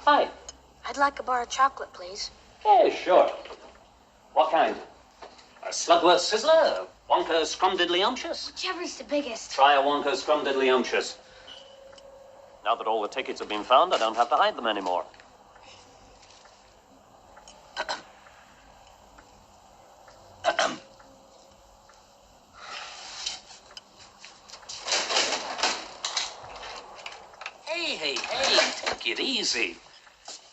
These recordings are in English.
Hi. I'd like a bar of chocolate, please. Yeah, sure. What kind? A Slugworth Sizzler? A Wonka Scrumdiddlyumptious? Whichever's the biggest. Try a Wonka Scrumdiddlyumptious. Now that all the tickets have been found, I don't have to hide them anymore. Hey, take it easy.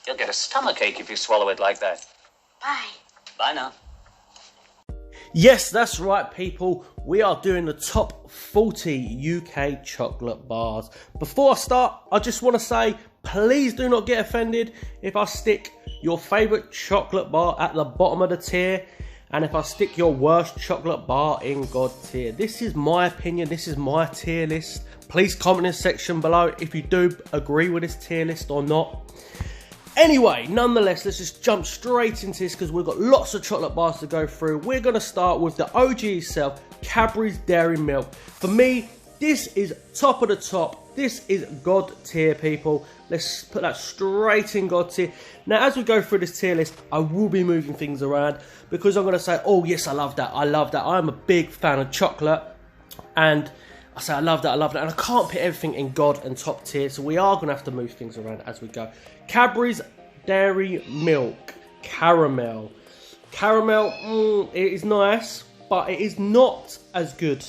You'll get a stomachache if you swallow it like that. Bye. Bye now. Yes, that's right, people. We are doing the top 40 UK chocolate bars. Before I start, I just want to say, please do not get offended if I stick your favourite chocolate bar at the bottom of the tier, and if I stick your worst chocolate bar in God tier. This is my opinion. This is my tier list. Please comment in the section below if you do agree with this tier list or not. Anyway, nonetheless, let's just jump straight into this because we've got lots of chocolate bars to go through. We're going to start with the OG itself, Cadbury's Dairy Milk. For me, this is top of the top. This is God tier, people. Let's put that straight in God tier. Now, as we go through this tier list, I will be moving things around because I'm going to say, oh yes, I love that. I love that. I'm a big fan of chocolate. And I say I love that, and I can't put everything in God and top tier, so we are going to have to move things around as we go. Cadbury's Dairy Milk Caramel. Caramel, it is nice, but it is not as good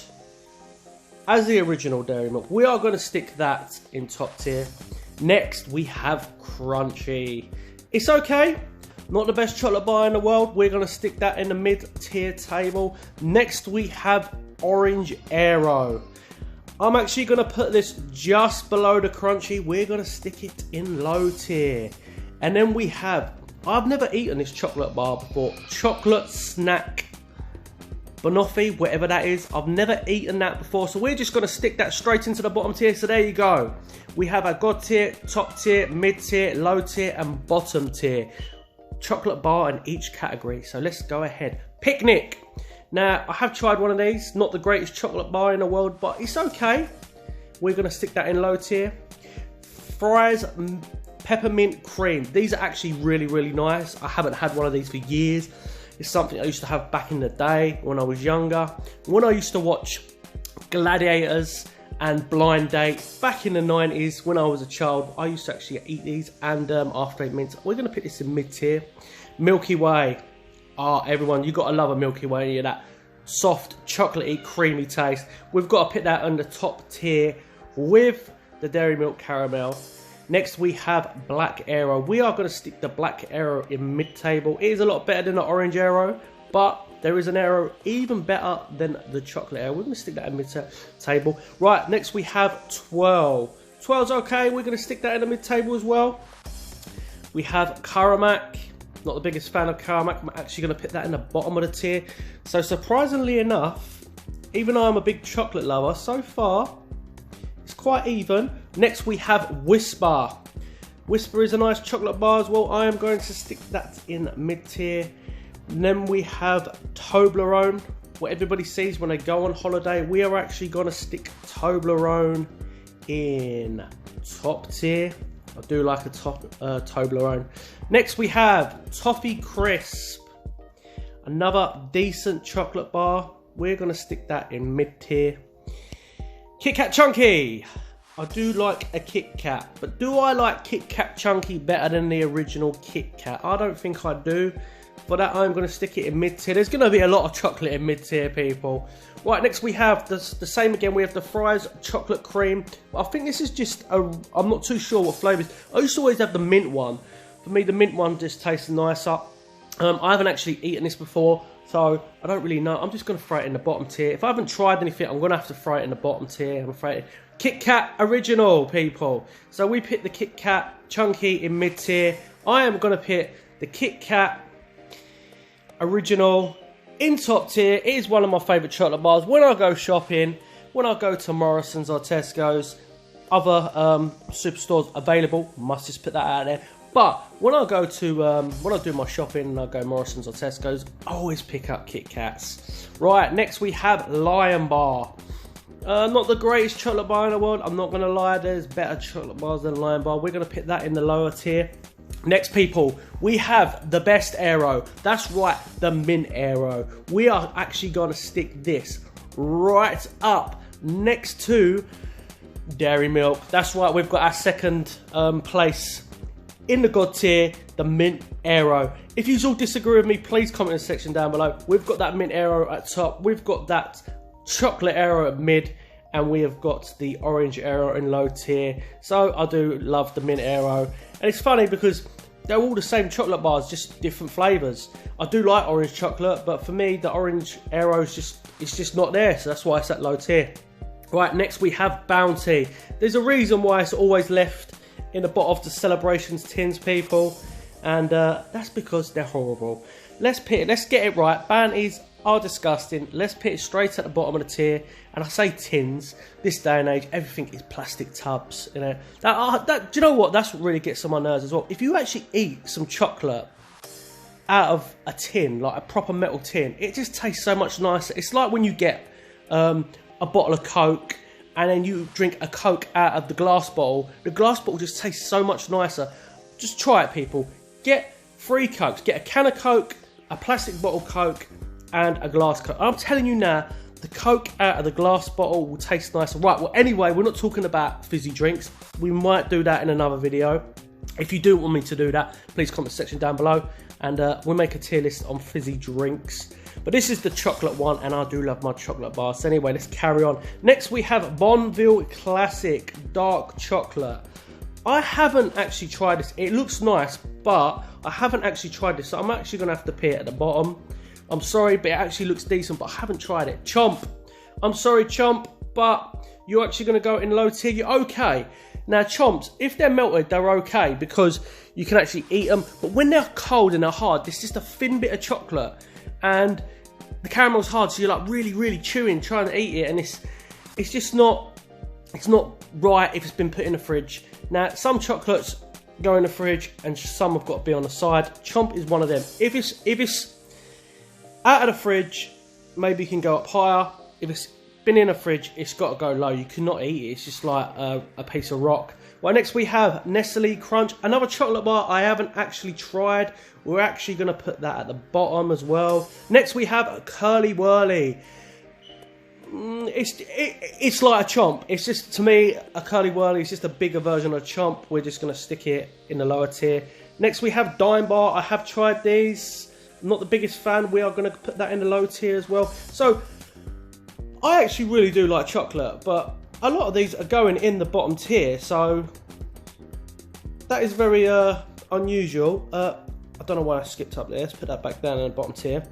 as the original Dairy Milk. We are going to stick that in top tier. Next, we have Crunchy. It's okay, not the best chocolate bar in the world. We're going to stick that in the mid-tier table. Next, we have Orange Aero. I'm actually going to put this just below the Crunchy. We're going to stick it in low tier. And then we have, I've never eaten this chocolate bar before, Chocolate Snack Bonneville, whatever that is. I've never eaten that before, so we're just going to stick that straight into the bottom tier. So there you go. We have a God tier, top tier, mid tier, low tier, and bottom tier. Chocolate bar in each category. So let's go ahead. Picnic. Now, I have tried one of these, not the greatest chocolate bar in the world, but it's okay. We're going to stick that in low tier. Fries Peppermint Cream. These are actually really, really nice. I haven't had one of these for years. It's something I used to have back in the day when I was younger. When I used to watch Gladiators and Blind Date back in the 90s when I was a child, I used to actually eat these, and after 8 minutes, we're going to put this in mid tier. Milky Way. Everyone, you've got to love a Milky Way. That soft, chocolatey, creamy taste. We've got to put that on the top tier with the Dairy Milk Caramel. Next, we have Black Aero. We are going to stick the Black Aero in mid-table. It is a lot better than the Orange Aero, but there is an Aero even better than the Chocolate Aero. We're going to stick that in mid-table. Right, next we have 12. 12's okay. We're going to stick that in the mid-table as well. We have Caramac. Not the biggest fan of Caramac. I'm actually going to put that in the bottom of the tier. So surprisingly enough, even though I'm a big chocolate lover, so far it's quite even. Next we have Whisper. Whisper is a nice chocolate bar as well. I am going to stick that in mid tier. And then we have Toblerone. What everybody sees when they go on holiday. We are actually going to stick Toblerone in top tier. I do like a Toblerone. Next we have Toffee Crisp. Another decent chocolate bar. We're going to stick that in mid tier. Kitkat Chunky. I do like a Kit Kat, but do I like Kitkat Chunky better than the original Kit Kat? I don't think I do. For that, I'm going to stick it in mid tier. There's going to be a lot of chocolate in mid tier, people. Right, next we have the same again. We have the Fries Chocolate Cream. I think this is just I'm not too sure what flavours. I used to always have the mint one. For me, the mint one just tastes nicer. I haven't actually eaten this before, so I don't really know. I'm just going to throw it in the bottom tier. If I haven't tried anything, I'm going to have to throw it in the bottom tier. I'm afraid. Kit Kat Original, people. So we picked the Kit Kat Chunky in mid tier. I am going to pick the Kit Kat Original in top tier. It is one of my favourite chocolate bars. When I go shopping, when I go to Morrison's or Tesco's, other superstores available, must just put that out there. But when I go to, when I do my shopping and I go Morrison's or Tesco's, I always pick up Kit Kats. Right, next we have Lion Bar. Not the greatest chocolate bar in the world, I'm not going to lie, there's better chocolate bars than Lion Bar. We're going to put that in the lower tier. Next, people, we have the best Aero. That's right, the mint Aero. We are actually going to stick this right up next to Dairy Milk. That's right, we've got our second place in the God tier, the mint Aero. If you all disagree with me, please comment in the section down below. We've got that mint Aero at top, we've got that chocolate Aero at mid, and we have got the orange Aero in low tier. So I do love the mint Aero. And it's funny because they're all the same chocolate bars, just different flavours. I do like orange chocolate, but for me, the orange Aero is just not there. So that's why it's at low tier. Right, next we have Bounty. There's a reason why it's always left in the bottom of the celebrations tins, people. And that's because they're horrible. Let's get it right. Bounties are disgusting. Let's put it straight at the bottom of the tier. And I say tins. This day and age, everything is plastic tubs. You know. Do you know what? That's what really gets on my nerves as well. If you actually eat some chocolate out of a tin, like a proper metal tin, it just tastes so much nicer. It's like when you get a bottle of Coke and then you drink a Coke out of the glass bottle. The glass bottle just tastes so much nicer. Just try it, people. Get 3 Cokes. Get a can of Coke, a plastic bottle of Coke, and a glass Coke. I'm telling you now, the Coke out of the glass bottle will taste nicer. Right, well, anyway, we're not talking about fizzy drinks. We might do that in another video. If you do want me to do that, please comment section down below, and we'll make a tier list on fizzy drinks. But this is the chocolate one, and I do love my chocolate bars. So anyway, let's carry on. Next, we have Bonneville Classic Dark Chocolate. I haven't actually tried this. It looks nice, but I haven't actually tried this, so I'm actually going to have to put it at the bottom. I'm sorry, but it actually looks decent, but I haven't tried it. Chomp. I'm sorry, Chomp, but you're actually going to go in low tier. You're okay. Now, Chomps, if they're melted, they're okay because you can actually eat them. But when they're cold and they're hard, it's just a thin bit of chocolate. And the caramel's hard, so you're like really, really chewing, trying to eat it. And it's just not, it's not right if it's been put in the fridge. Now, some chocolates go in the fridge and some have got to be on the side. Chomp is one of them. If it's out of the fridge, maybe you can go up higher. If it's been in a fridge, it's got to go low. You cannot eat it. It's just like a piece of rock. Well, next we have Nestle Crunch, another chocolate bar I haven't actually tried. We're actually going to put that at the bottom as well. Next we have a Curly Whirly. It's like a Chomp. It's just, to me, a Curly Whirly is just a bigger version of a Chomp. We're just going to stick it in the lower tier. Next we have Dimebar. I have tried these. I'm not the biggest fan. We are going to put that in the low tier as well. So I actually really do like chocolate, but a lot of these are going in the bottom tier, so that is very unusual. I don't know why I skipped up there. Let's put that back down in the bottom tier.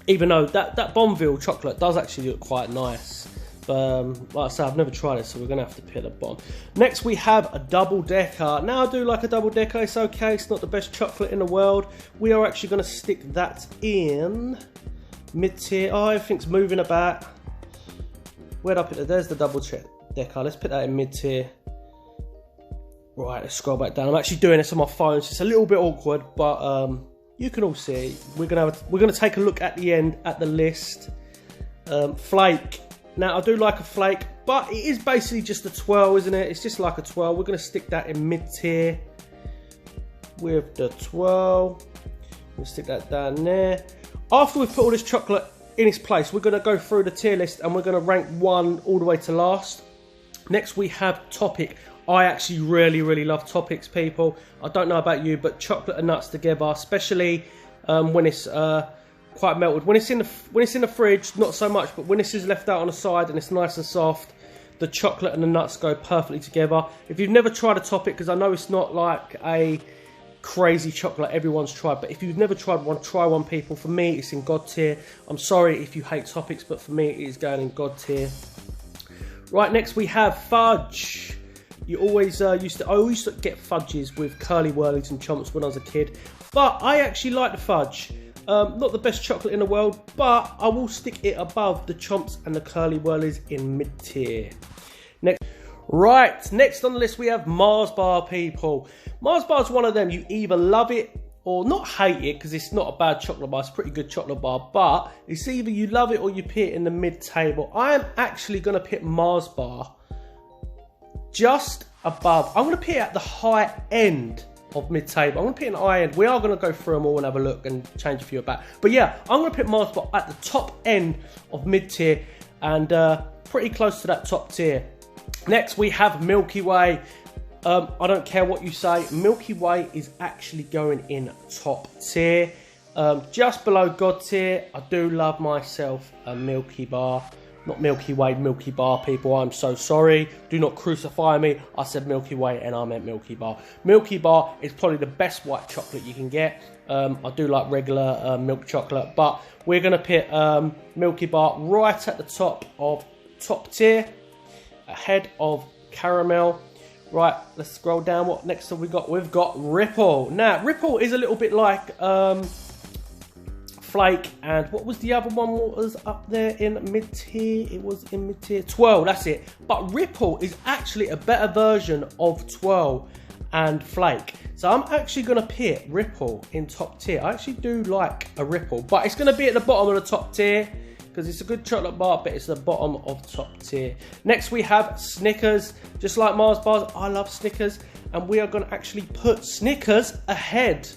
Even though that Bonneville chocolate does actually look quite nice. Like I said, I've never tried it, so we're going to have to put it at the bottom. Next, we have a double decker. Now, I do like a double decker. It's okay. It's not the best chocolate in the world. We are actually going to stick that in mid-tier. Oh, everything's moving about. Where'd I put it? There's the double decker. Let's put that in mid-tier. Right, let's scroll back down. I'm actually doing this on my phone, so it's a little bit awkward, but you can all see. We're gonna take a look at the end at the list. Flake. Now, I do like a flake, but it is basically just a twirl, isn't it? It's just like a twirl. We're gonna stick that in mid-tier with the twirl. We'll stick that down there. After we've put all this chocolate in its place, we're going to go through the tier list and we're going to rank one all the way to last. Next we have Topic. I actually really love Topics, people. I don't know about you, but chocolate and nuts together, especially when it's quite melted. When it's in the fridge, not so much, but when this is left out on the side and it's nice and soft, the chocolate and the nuts go perfectly together. If you've never tried a Topic, because I know it's not like a crazy chocolate everyone's tried, but if you've never tried one, try one, people. For me, it's in God tier. I'm sorry if you hate Topics, but for me, it is going in God tier. Right, next we have Fudge. You always I used to get Fudges with Curly Whirlies and Chomps when I was a kid, but I actually like the Fudge. Not the best chocolate in the world, but I will stick it above the Chomps and the Curly Whirlies in mid tier. Next on the list we have Mars Bar, people. Mars Bar is one of them, you either love it or not hate it, because it's not a bad chocolate bar, it's a pretty good chocolate bar, but it's either you love it or you put it in the mid-table. I am actually going to put Mars Bar just above. I'm going to put it at the high end of mid-table. I'm going to put it in the high end. We are going to go through them all and have a look and change a few about. But yeah, I'm going to put Mars Bar at the top end of mid-tier and pretty close to that top tier. Next, we have Milky Way. I don't care what you say. Milky Way is actually going in top tier. Just below God tier. I do love myself a Milky Bar. Not Milky Way, Milky Bar, people. I'm so sorry. Do not crucify me. I said Milky Way and I meant Milky Bar. Milky Bar is probably the best white chocolate you can get. I do like regular milk chocolate, but we're going to put Milky Bar right at the top of top tier, ahead of caramel. Right, let's scroll down. What next have we got? We've got Ripple. Now, Ripple is a little bit like Flake, and what was the other one? What was up there in mid-tier? It was in mid-tier. Twirl, that's it. But Ripple is actually a better version of Twirl and Flake. So I'm actually going to put Ripple in top tier. I actually do like a Ripple, but it's going to be at the bottom of the top tier because it's a good chocolate bar, but it's the bottom of top tier. Next we have Snickers. Just like Mars bars, I love Snickers, and we are going to actually put Snickers ahead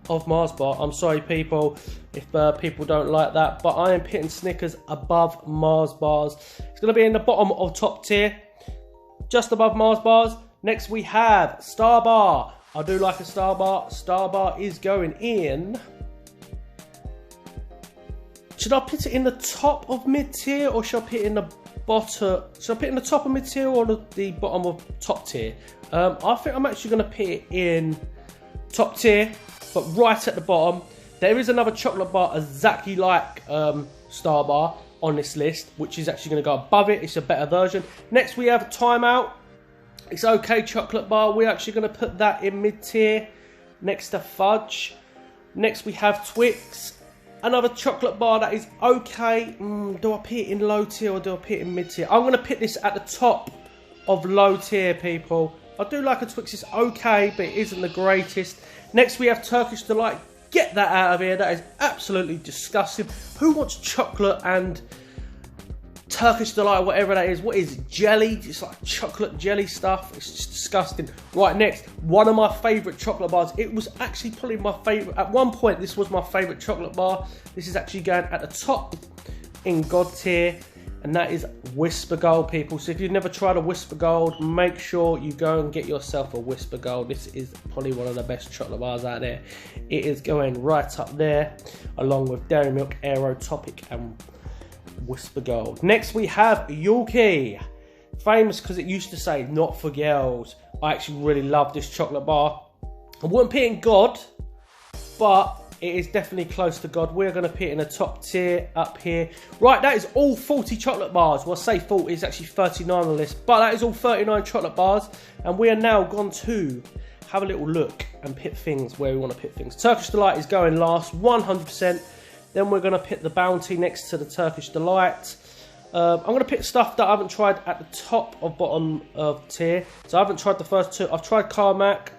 of Mars bar. I'm sorry people if people don't like that, but I am putting Snickers above Mars bars. It's going to be in the bottom of top tier, just above Mars bars. Next we have Star Bar. I do like a Star Bar. Star Bar is going in. Should I put it in the top of mid-tier, or should I put it in the bottom? Should I put it in the top of mid-tier or the bottom of top tier? I think I'm actually going to put it in top tier, but right at the bottom. There is another chocolate bar exactly like Star Bar on this list, which is actually going to go above it. It's a better version. Next we have Time Out. It's okay chocolate bar. We're actually going to put that in mid-tier next to Fudge. Next we have Twix. Another chocolate bar that is okay. Do I put it in low tier or do I put it in mid tier? I'm going to put this at the top of low tier, people. I do like a Twix. It's okay, but it isn't the greatest. Next we have Turkish Delight. Get that out of here. That is absolutely disgusting. Who wants chocolate and Turkish Delight, whatever that is? What is it? Jelly? It's like chocolate jelly stuff. It's just disgusting. Right, next, one of my favourite chocolate bars. It was actually probably my favourite. At one point, this was my favourite chocolate bar. This is actually going at the top in God tier, and that is Whisper Gold, people. So if you've never tried a Whisper Gold, make sure you go and get yourself a Whisper Gold. This is probably one of the best chocolate bars out there. It is going right up there, along with Dairy Milk, Aero, Topic, and Whisper Gold. Next we have Yorkie. Famous because it used to say not for girls. I actually really love this chocolate bar. I wouldn't put it in God, but it is definitely close to God. We're going to put it in the top tier up here. Right, that is all 40 chocolate bars. Well, I say 40, it's actually 39 on the list, but that is all 39 chocolate bars, and we are now gone to have a little look and put things where we want to put things. Turkish Delight is going last, 100%. Then we're going to put the Bounty next to the Turkish Delight. I'm going to pick stuff that I haven't tried at the top of bottom of tier. So I haven't tried the first two. I've tried Carmack.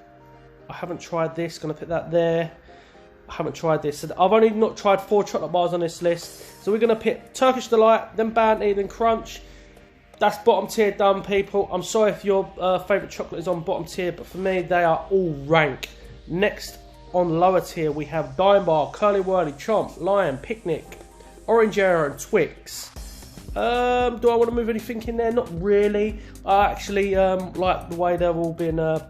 I haven't tried this. Going to put that there. I haven't tried this. So I've only not tried 4 chocolate bars on this list. So we're going to pick Turkish Delight, then Bounty, then Crunch. That's bottom tier done, people. I'm sorry if your favourite chocolate is on bottom tier, but for me, they are all rank. Next, on lower tier, we have Dimebar, Curly Whirly, Chomp, Lion, Picnic, Orange Arrow, and Twix. Do I want to move anything in there? Not really. I actually like the way they've all been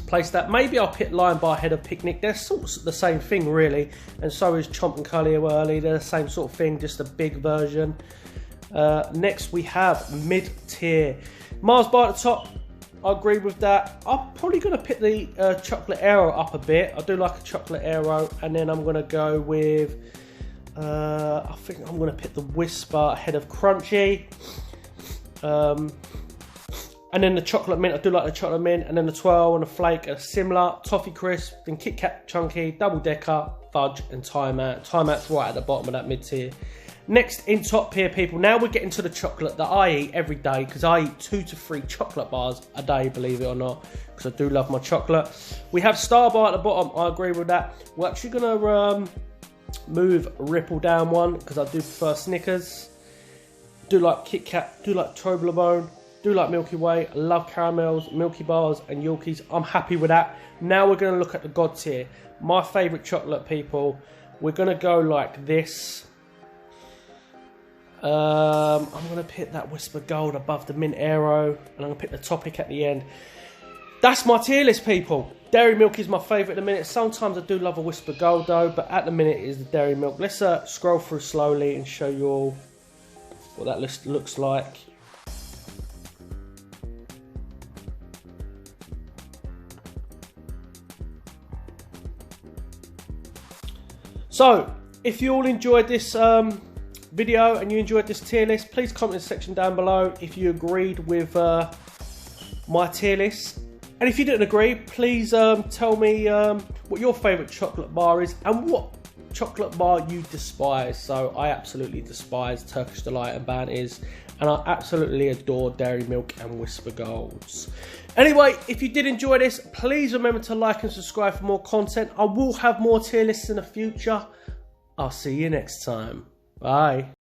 placed at. Maybe I'll put Lion Bar ahead of Picnic. They're sort of the same thing, really. And so is Chomp and Curly Whirly. They're the same sort of thing, just a big version. Next, we have mid-tier. Mars Bar at the top. I agree with that. I'm probably going to pick the chocolate Aero up a bit. I do like a chocolate Aero. And then I'm going to go with, I think I'm going to pick the Whisper ahead of Crunchy. And then the chocolate mint, I do like the chocolate mint. And then the twirl and the flake are similar. Toffee Crisp, then Kitkat Chunky, Double Decker, Fudge, and Time Out. Time Out's right at the bottom of that mid-tier. Next in top tier, people, now we're getting to the chocolate that I eat every day, because I eat 2 to 3 chocolate bars a day, believe it or not, because I do love my chocolate. We have Star Bar at the bottom. I agree with that. We're actually going to move Ripple down one, because I do prefer Snickers. Do like Kit Kat, do like Toblerone. Do like Milky Way. I love caramels, Milky Bars and Yorkies. I'm happy with that. Now we're going to look at the God tier. My favourite chocolate, people. We're going to go like this. I'm going to pick that Whisper Gold above the Mint Aero. And I'm going to pick the Topic at the end. That's my tier list, people. Dairy Milk is my favourite at the minute. Sometimes I do love a Whisper Gold though. But at the minute it is the Dairy Milk. Let's scroll through slowly and show you all what that list looks like. So, if you all enjoyed this video and you enjoyed this tier list, please comment in the section down below if you agreed with my tier list. And if you didn't agree, please tell me what your favourite chocolate bar is and what chocolate bar you despise. So, I absolutely despise Turkish Delight and Banties, and I absolutely adore Dairy Milk and Whisper Golds. Anyway, if you did enjoy this, please remember to like and subscribe for more content. I will have more tier lists in the future. I'll see you next time. Bye.